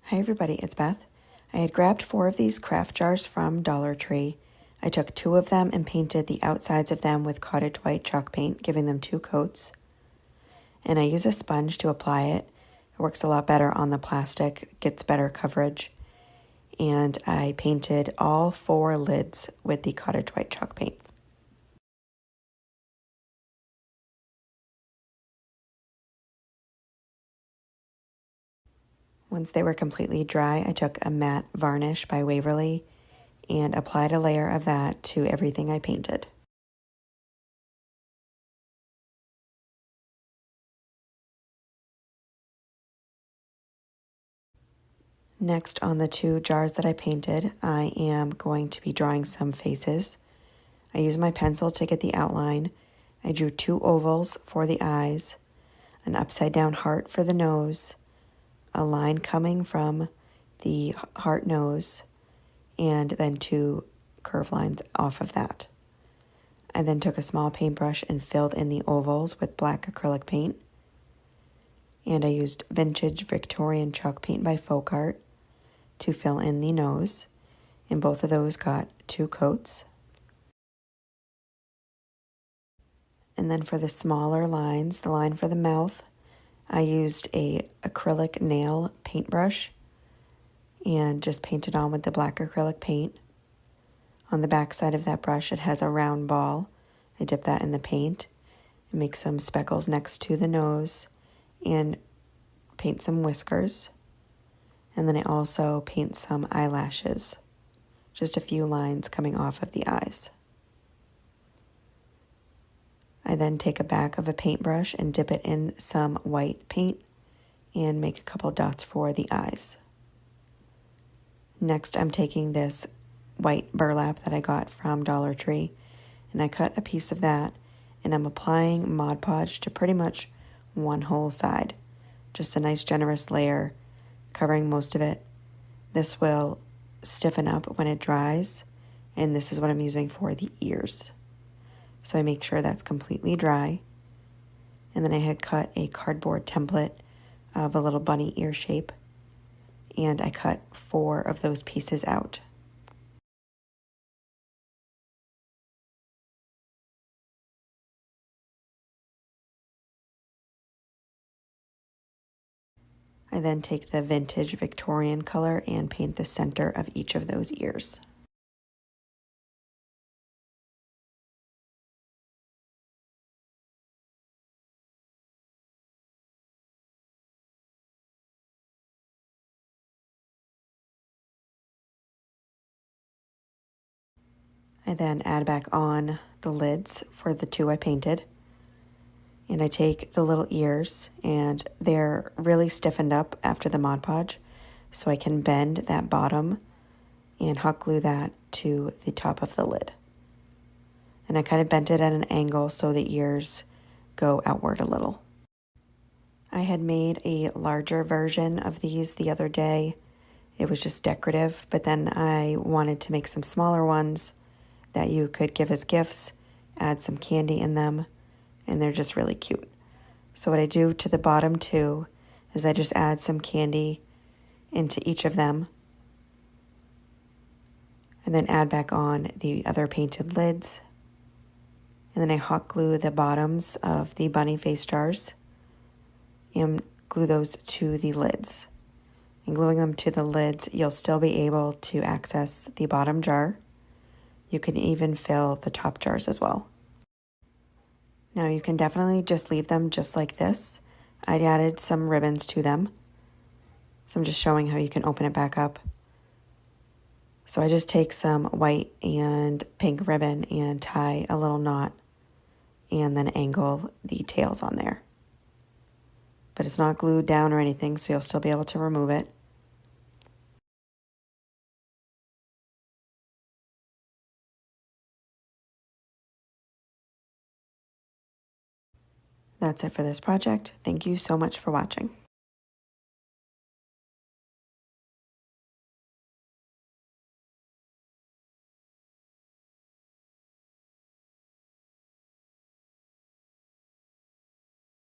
Hi everybody, it's Beth. I had grabbed 4 of these craft jars from Dollar Tree. I took 2 of them and painted the outsides of them with Cottage white chalk paint, giving them 2 coats. And I use a sponge to apply it. It works a lot better on the plastic, gets better coverage. And I painted all 4 lids with the Cottage white chalk paint. Once they were completely dry, I took a matte varnish by Waverly and applied a layer of that to everything I painted. Next, on the 2 jars that I painted, I am going to be drawing some faces. I used my pencil to get the outline. I drew 2 ovals for the eyes, an upside down heart for the nose, a line coming from the heart nose, and then 2 curve lines off of that. I then took a small paintbrush and filled in the ovals with black acrylic paint. And I used Vintage Victorian chalk paint by Folkart to fill in the nose. And both of those got 2 coats. And then for the smaller lines, the line for the mouth, I used a acrylic nail paintbrush and just painted on with the black acrylic paint. On the back side of that brush, it has a round ball. I dip that in the paint and make some speckles next to the nose and paint some whiskers. And then I also paint some eyelashes, just a few lines coming off of the eyes. I then take a back of a paintbrush and dip it in some white paint and make a couple dots for the eyes. Next, I'm taking this white burlap that I got from Dollar Tree, and I cut a piece of that, and I'm applying Mod Podge to pretty much one whole side. Just a nice generous layer covering most of it. This will stiffen up when it dries, and this is what I'm using for the ears. So I make sure that's completely dry. And then I had cut a cardboard template of a little bunny ear shape, and I cut 4 of those pieces out. I then take the Vintage Victorian color and paint the center of each of those ears. I then add back on the lids for the 2 I painted. And I take the little ears, and they're really stiffened up after the Mod Podge, so I can bend that bottom and hot glue that to the top of the lid. And I kind of bent it at an angle so the ears go outward a little. I had made a larger version of these the other day. It was just decorative, but then I wanted to make some smaller ones that you could give as gifts, add some candy in them, and they're just really cute. So what I do to the bottom 2 is I just add some candy into each of them, and then add back on the other painted lids. And then I hot glue the bottoms of the bunny face jars and glue those to the lids. And gluing them to the lids, you'll still be able to access the bottom jar. You can even fill the top jars as well. Now you can definitely just leave them just like this. I added some ribbons to them. So I'm just showing how you can open it back up. So I just take some white and pink ribbon and tie a little knot and then angle the tails on there. But it's not glued down or anything, so you'll still be able to remove it. That's it for this project. Thank you so much for watching.